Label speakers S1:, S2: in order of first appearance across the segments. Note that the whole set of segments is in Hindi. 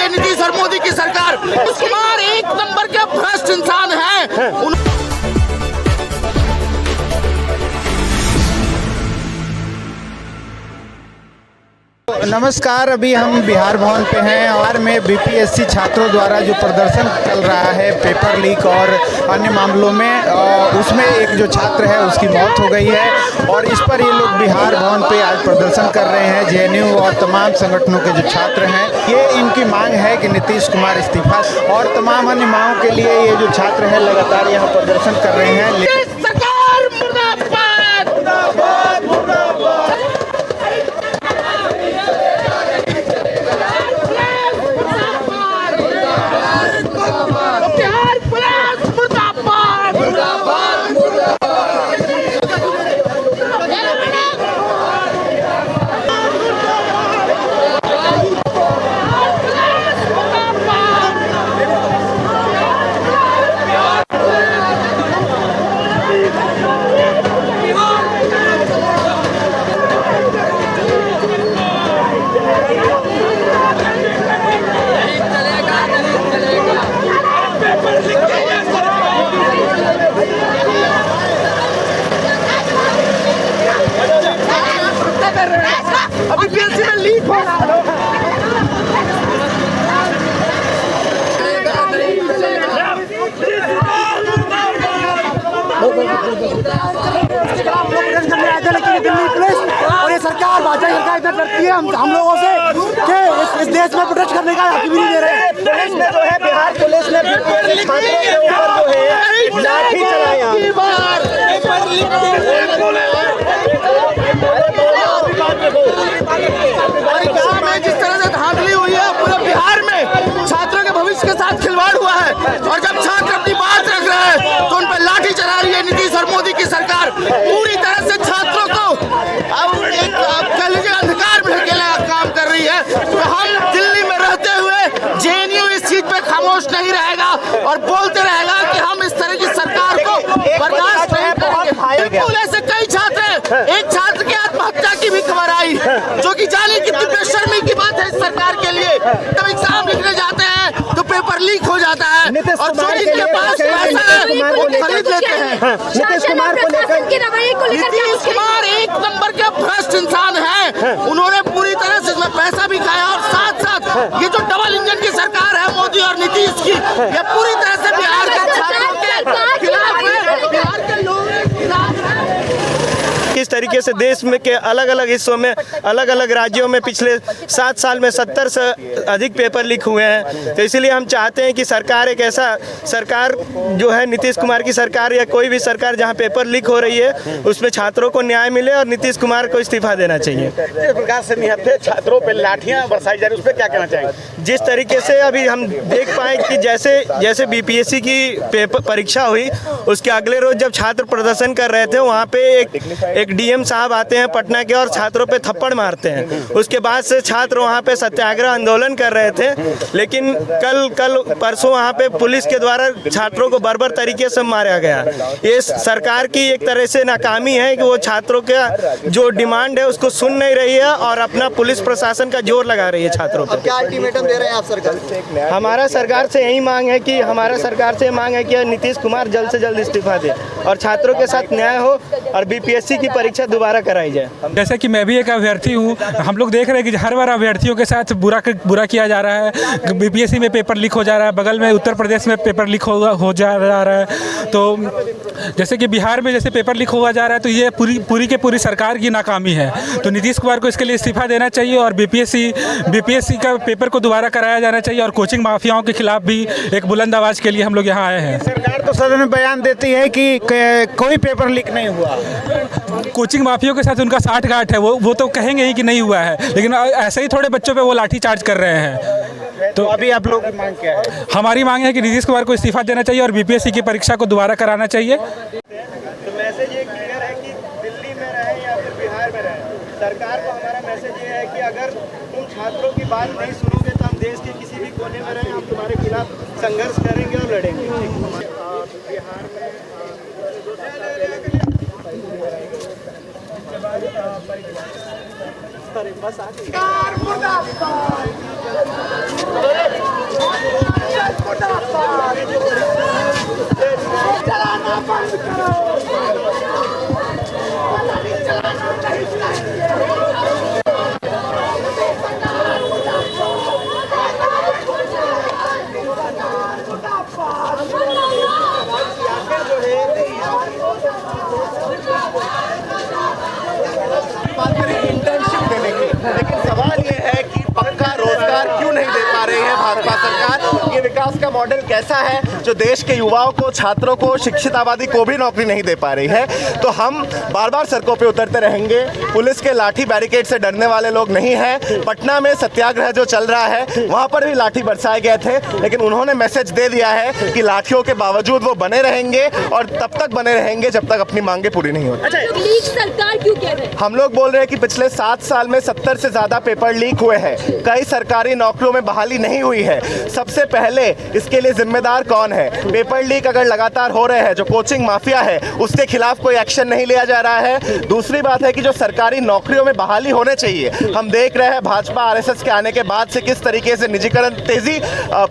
S1: ये नीतीश और मोदी की सरकार। नीतीश कुमार एक नंबर के भ्रष्ट इंसान है।
S2: नमस्कार, अभी हम बिहार भवन पे हैं और में बीपीएससी छात्रों द्वारा जो प्रदर्शन चल रहा है पेपर लीक और अन्य मामलों में, उसमें एक जो छात्र है उसकी मौत हो गई है और इस पर ये लोग बिहार भवन पे आज प्रदर्शन कर रहे हैं। जेएनयू और तमाम संगठनों के जो छात्र हैं, ये इनकी मांग है कि नीतीश कुमार इस्तीफा और तमाम अन्य मांगों के लिए ये जो छात्र हैं लगातार यहाँ प्रदर्शन कर रहे हैं। अभी बीपीएससी में लीक हो रहा है।
S3: लेकिन दिल्ली पुलिस और ये सरकार भाजपा सरकार इतना डरती है हम लोगों से कि इस देश में प्रोटेस्ट करने का हक भी नहीं दे रहे।
S4: पुलिस ने जो है बिहार पुलिस ने छात्रों के ऊपर जो है लाठी चलाया।
S1: जिस तरह से धांधली हुई है पूरे बिहार में, छात्रों के भविष्य के साथ खिलवाड़ हुआ है और जब छात्र अपनी बात रख रहे हैं तो उन पर लाठी चला रही है नीतीश और मोदी की सरकार। पूरी तरह से छात्रों को कह लीजिए अंधकार में धकेलने का काम कर रही है। तो हम दिल्ली में रहते हुए जेएनयू इस चीज पे खामोश नहीं रहेगा और बोलते रहेगा कि हम इस तरह की सरकार को बर्दाश्त नहीं करेंगे। बिल्कुल ऐसे कई छात्र हैं, एक छात्र की आत्महत्या की भी खबर आई, जो कि जाने कितनी बेशर्मी की बात है इस सरकार के लिए। जब एग्जाम लिखने जाते हैं तो पेपर लीक हो जाता है और जो जिनके पास पैसा है वो खरीद लेते हैं।
S4: नीतीश कुमार को लेकर
S1: नीतीश कुमार एक नंबर के भ्रष्ट इंसान है। उन्होंने पूरी तरह से इसमें पैसा भी खाया और साथ साथ ये जो डबल इंजन की सरकार है मोदी और नीतीश की, ये पूरी तरह से बिहार के छात्रों के खिलाफ है, बिहार के लोगों के खिलाफ है।
S5: किस तरीके से देश में के अलग अलग हिस्सों में अलग अलग राज्यों में पिछले 7 साल में 70 से अधिक पेपर लीक हुए हैं। तो इसलिए हम चाहते हैं कि सरकार एक ऐसा सरकार जो है नीतीश कुमार की सरकार या कोई भी सरकार जहां पेपर लीक हो रही है उसमें छात्रों को न्याय मिले और नीतीश कुमार को इस्तीफा देना चाहिए।
S4: जिस प्रकार से निहत्थे छात्रों पर लाठियां बरसाई जा रही उस पर क्या कहना चाहेंगे?
S5: जिस तरीके से अभी हम देख पाए कि जैसे बीपीएससी की पेपर परीक्षा हुई, उसके अगले रोज जब छात्र प्रदर्शन कर रहे थे वहाँ पे एक डीएम साहब आते हैं पटना के और छात्रों पे थप्पड़ मारते हैं। उसके बाद से छात्र वहाँ पे सत्याग्रह आंदोलन कर रहे थे, लेकिन कल परसों वहाँ पे पुलिस के द्वारा छात्रों को बर्बर तरीके से मारा गया। ये सरकार की एक तरह से नाकामी है कि वो छात्रों का जो डिमांड है उसको सुन नहीं रही है और अपना पुलिस प्रशासन का जोर लगा रही है छात्रों पर।
S4: क्या अल्टीमेटम दे रहे हैं आप सरकार से?
S5: हमारा सरकार से यही मांग है कि नीतीश कुमार जल्द से जल्द इस्तीफा दे और छात्रों के साथ न्याय हो और बीपीएससी की परीक्षा दोबारा कराई जाए।
S6: जैसे कि मैं भी एक अभ्यर्थी हूँ, हम लोग देख रहे हैं कि हर बार अभ्यर्थियों के साथ बुरा किया जा रहा है। बीपीएससी में पेपर लीक हो जा रहा है, बगल में उत्तर प्रदेश में पेपर लीक हो जा रहा है। तो जैसे कि बिहार में जैसे पेपर लीक हुआ जा रहा है, तो ये पूरी के पूरी सरकार की नाकामी है। तो नीतीश कुमार को इसके लिए इस्तीफा देना चाहिए और बीपीएससी का पेपर को दोबारा कराया जाना चाहिए और कोचिंग माफियाओं के खिलाफ भी एक बुलंद आवाज़ के लिए हम लोग यहाँ आए हैं।
S2: सरकार तो सदन में बयान देती है कि कोई पेपर लीक नहीं हुआ।
S6: कोचिंग माफियों के साथ उनका साठगांठ है, वो तो कहेंगे ही कि नहीं हुआ है, लेकिन ऐसे ही थोड़े बच्चों पे वो लाठी चार्ज कर रहे हैं।
S2: तो अभी आप लोगों की मांग क्या है?
S6: हमारी मांग है कि नीतीश कुमार को इस्तीफा देना चाहिए और बीपीएससी की परीक्षा को दोबारा कराना चाहिए।
S5: तो मैसेज ये क्लियर है कि दिल्ली में रहें या फिर बिहार में रहें, सरकार को हमारा मैसेज ये है कि अगर तुम छात्रों की बात नहीं सुनोगे तो हम देश के किसी भी कोने में रहें, हम तुम्हारे खिलाफ संघर्ष करेंगे और लड़ेंगे। बिहार में बस आ गई।
S7: ये विकास का मॉडल कैसा है जो देश के युवाओं को, छात्रों को, शिक्षित आबादी को भी नौकरी नहीं दे पा रही है। तो हम बार बार सड़कों पे उतरते रहेंगे। पुलिस के लाठी बैरिकेड से डरने वाले लोग नहीं हैं। पटना में सत्याग्रह जो चल रहा है वहाँ पर भी लाठी बरसाए गए थे, लेकिन उन्होंने मैसेज दे दिया है कि लाठियों के बावजूद वो बने रहेंगे और तब तक बने रहेंगे जब तक अपनी मांगे पूरी नहीं होती।
S8: सरकार क्यों कह रहे हैं?
S7: हम लोग बोल रहे हैं कि पिछले 7 साल में 70 से ज्यादा पेपर लीक हुए हैं। कई सरकारी नौकरियों में बहाली नहीं हुई है। सबसे पहले इसके लिए जिम्मेदार कौन है? पेपर लीक अगर लगातार हो रहे हैं, जो कोचिंग माफिया है उसके खिलाफ कोई एक्शन नहीं लिया जा रहा है। दूसरी बात है कि जो सरकारी नौकरियों में बहाली होने चाहिए, हम देख रहे हैं भाजपा आरएसएस के आने के बाद से किस तरीके से निजीकरण तेजी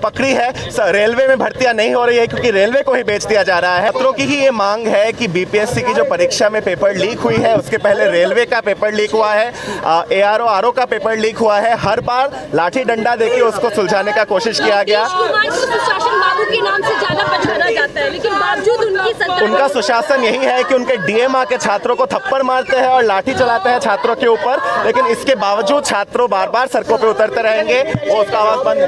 S7: पकड़ी है। रेलवे में भर्तियां नहीं हो रही है क्योंकि रेलवे को ही बेच दिया जा रहा है। छात्रों की ही ये मांग है कि बीपीएससी की जो परीक्षा में पेपर लीक हुई है, उसके पहले रेलवे का पेपर लीक हुआ है, एआरओ आरओ का पेपर लीक हुआ है। हर बार लाठी डंडा देके उसको सुलझाने का कोशिश किया गया।
S8: सुशासन बाबू के नाम से ज्यादा पहचाना जाता है, लेकिन बावजूद उनकी सरकार,
S7: उनका सुशासन यही है कि उनके डीएम आके छात्रों को थप्पड़ मारते हैं और लाठी चलाते हैं छात्रों के ऊपर, लेकिन इसके बावजूद छात्रों बार बार सड़कों पे उतरते रहेंगे और उसका आवाज बंद